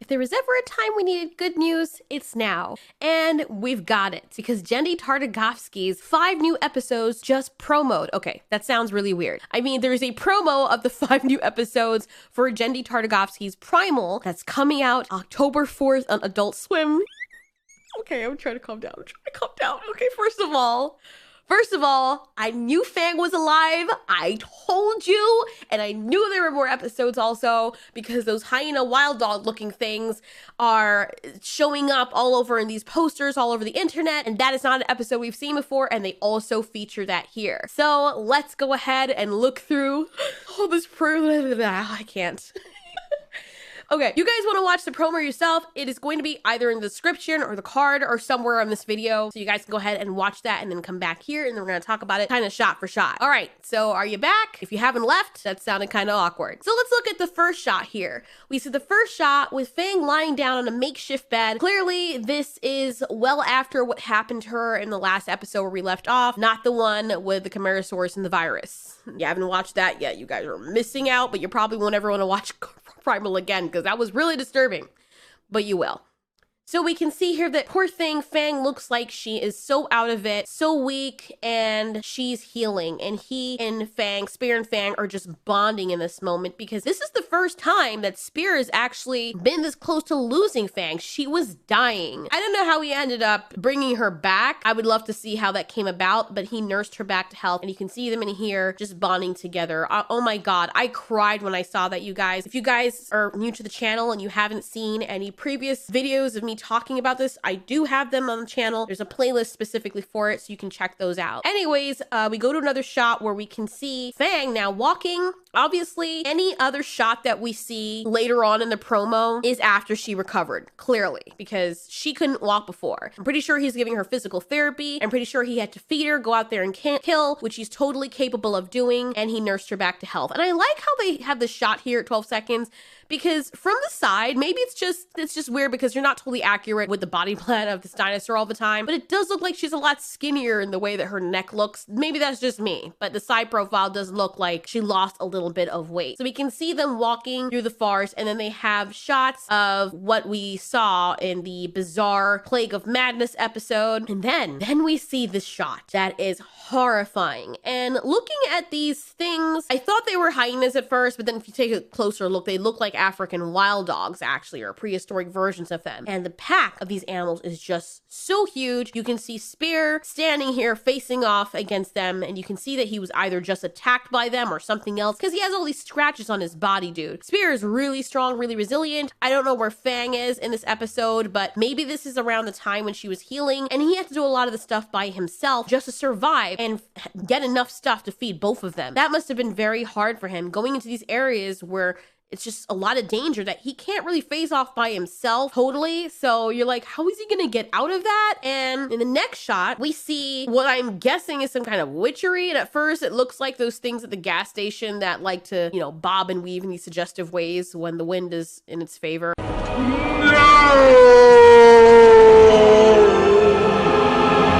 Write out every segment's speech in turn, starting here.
If there was ever a time we needed good news, it's now. And we've got it, because Genndy Tartakovsky's 5 new episodes just promoed. Okay, that sounds really weird. I mean, there's a promo of the 5 new episodes for Genndy Tartakovsky's Primal that's coming out October 4th on Adult Swim. Okay, I'm trying to calm down. Okay, First of all, I knew Fang was alive. I told you. And I knew there were more episodes also, because those hyena wild dog looking things are showing up all over in these posters all over the internet. And that is not an episode we've seen before. And they also feature that here. So let's go ahead and look through all this. I can't. Okay, you guys want to watch the promo yourself, it is going to be either in the description or the card or somewhere on this video. So you guys can go ahead and watch that and then come back here and then we're going to talk about it kind of shot for shot. All right, so are you back? If you haven't left, that sounded kind of awkward. So let's look at the first shot here. We see the first shot with Fang lying down on a makeshift bed. Clearly, this is well after what happened to her in the last episode where we left off, not the one with the Chimerasaurus and the virus. You haven't watched that yet. You guys are missing out, but you probably won't ever want to watch Primal again, because that was really disturbing, but you will. So we can see here that poor thing, Fang looks like she is so out of it, so weak, and she's healing. And he and Fang, Spear and Fang, are just bonding in this moment, because this is the first time that Spear has actually been this close to losing Fang. She was dying. I don't know how he ended up bringing her back. I would love to see how that came about, but he nursed her back to health, and you can see them in here just bonding together. Oh my God, I cried when I saw that, you guys. If you guys are new to the channel and you haven't seen any previous videos of me talking about this, I do have them on the channel. There's a playlist specifically for it, so you can check those out. Anyways, we go to another shot where we can see Fang now walking. Obviously, any other shot that we see later on in the promo is after she recovered, clearly, because she couldn't walk before. I'm pretty sure he's giving her physical therapy. I'm pretty sure he had to feed her, go out there and kill, which he's totally capable of doing, and he nursed her back to health. And I like how they have the shot here at 12 seconds, because from the side, maybe it's just weird because you're not totally accurate with the body plan of this dinosaur all the time, but it does look like she's a lot skinnier in the way that her neck looks. Maybe that's just me, but the side profile does look like she lost a little bit of weight. So we can see them walking through the forest, and then they have shots of what we saw in the bizarre Plague of Madness episode. And then we see this shot that is horrifying. And looking at these things, I thought they were hyenas at first, but then if you take a closer look, they look like African wild dogs, actually, or prehistoric versions of them. And the pack of these animals is just so huge. You can see Spear standing here facing off against them, and you can see that he was either just attacked by them or something else, because he has all these scratches on his body, dude. Spear is really strong, really resilient. I don't know where Fang is in this episode, but maybe this is around the time when she was healing, and he had to do a lot of the stuff by himself just to survive and get enough stuff to feed both of them. That must have been very hard for him, going into these areas where it's just a lot of danger that he can't really face off by himself totally. So you're like, how is he gonna get out of that? And in the next shot, we see what I'm guessing is some kind of witchery. And at first it looks like those things at the gas station that like to, you know, bob and weave in these suggestive ways when the wind is in its favor.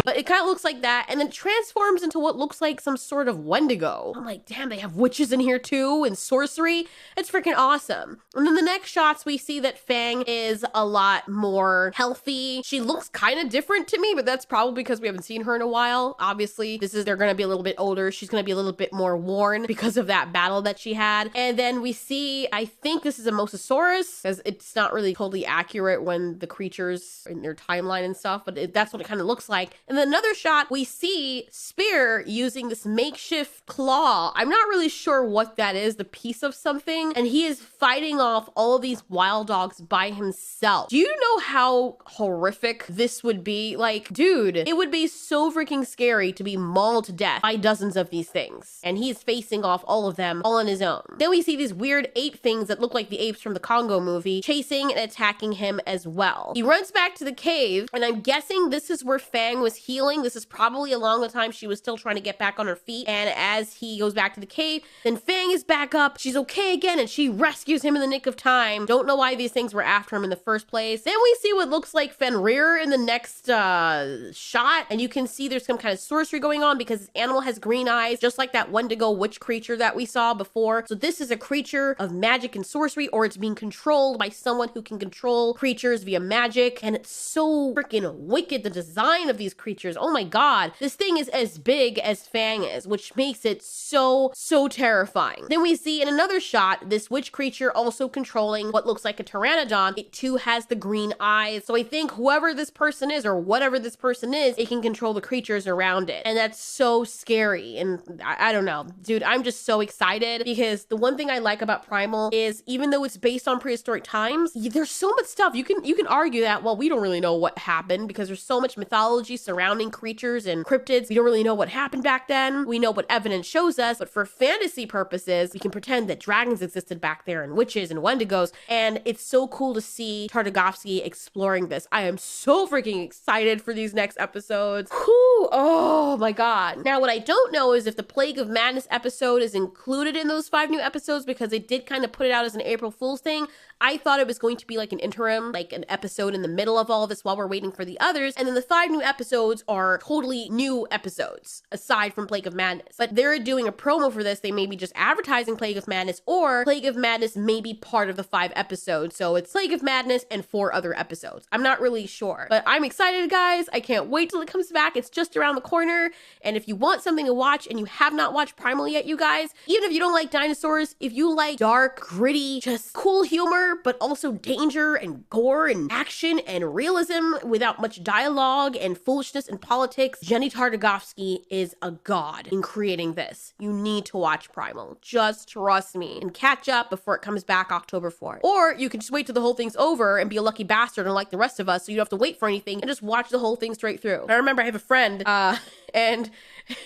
But it kind of looks like that, and then transforms into what looks like some sort of Wendigo. I'm like, damn, they have witches in here too, and sorcery. It's freaking awesome. And then the next shots, we see that Fang is a lot more healthy. She looks kind of different to me, but that's probably because we haven't seen her in a while. Obviously, they're gonna be a little bit older. She's gonna be a little bit more worn because of that battle that she had. And then we see, I think this is a Mosasaurus, because it's not really totally accurate when the creatures in their timeline and stuff, but that's what it kind of looks like. And then another shot, we see Spear using this makeshift claw. I'm not really sure what that is, the piece of something. And he is fighting off all of these wild dogs by himself. Do you know how horrific this would be? Like, dude, it would be so freaking scary to be mauled to death by dozens of these things. And he's facing off all of them all on his own. Then we see these weird ape things that look like the apes from the Congo movie chasing and attacking him as well. He runs back to the cave, and I'm guessing this is where Fang was healing. This is probably along the time she was still trying to get back on her feet. And as he goes back to the cave, then Fang is back up. She's okay again, and she rescues him in the nick of time. Don't know why these things were after him in the first place. Then we see what looks like Fenrir in the next shot, and you can see there's some kind of sorcery going on because this animal has green eyes, just like that Wendigo witch creature that we saw before. So this is a creature of magic and sorcery, or it's being controlled by someone who can control creatures via magic, and it's so freaking wicked, the design of these creatures. Oh my god. This thing is as big as Fang is, which makes it so terrifying. Then we see in another shot this witch creature also controlling what looks like a pteranodon. It too has the green eyes. So I think whoever this person is, or whatever this person is, it can control the creatures around it. And that's so scary. And I don't know, dude, I'm just so excited because the one thing I like about Primal is even though it's based on prehistoric times, there's so much stuff. You can argue that, well, we don't really know what happened because there's so much mythology surrounding creatures and cryptids. We don't really know what happened back then. We know what evidence shows us, but for fantasy purposes, we can pretend that dragons existed back there and witches and wendigos. And it's so cool to see Tartakovsky exploring this. I am so freaking excited for these next episodes. Whew, oh my god. Now, what I don't know is if the Plague of Madness episode is included in those 5 new episodes because they did kind of put it out as an April Fool's thing. I thought it was going to be like an interim, like an episode in the middle of all of this while we're waiting for the others. And then the 5 new episodes are totally new episodes, aside from Plague of Madness. But they're doing a promo for this. They may be just advertising Plague of Madness, or Plague of Madness may be part of the 5 episodes. So it's Plague of Madness and 4 other episodes. I'm not really sure, but I'm excited, guys. I can't wait till it comes back. It's just around the corner. And if you want something to watch and you have not watched Primal yet, you guys, even if you don't like dinosaurs, if you like dark, gritty, just cool humor, but also danger and gore and action and realism without much dialogue and foolishness and politics, Genndy Tartakovsky is a god in creating this. You need to watch Primal. Just trust me and catch up before it comes back October 4th. Or you can just wait till the whole thing's over and be a lucky bastard and like the rest of us so you don't have to wait for anything and just watch the whole thing straight through. I remember I have a friend, and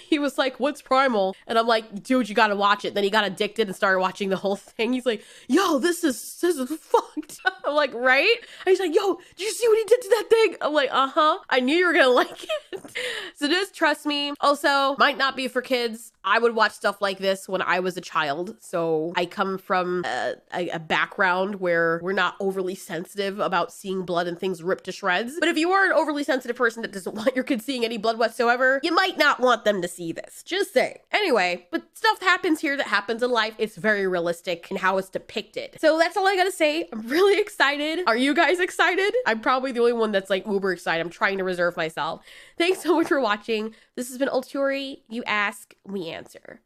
he was like, what's Primal? And I'm like, dude, you gotta watch it. Then he got addicted and started watching the whole thing. He's like, yo, this is fucked. I'm like, right? And he's like, yo, did you see what he did to that thing? I'm like, uh-huh. I knew you were gonna like it. So just trust me. Also, might not be for kids. I would watch stuff like this when I was a child. So I come from a background where we're not overly sensitive about seeing blood and things ripped to shreds. But if you are an overly sensitive person that doesn't want your kids seeing any blood whatsoever, you might not want them to see this. Just saying. Anyway, but stuff happens here that happens in life. It's very realistic in how it's depicted. So that's all I gotta say. I'm really excited. Are you guys excited? I'm probably the only one that's like uber excited. I'm trying to reserve myself. Thanks so much for watching. This has been Ulturi. You ask, we answer.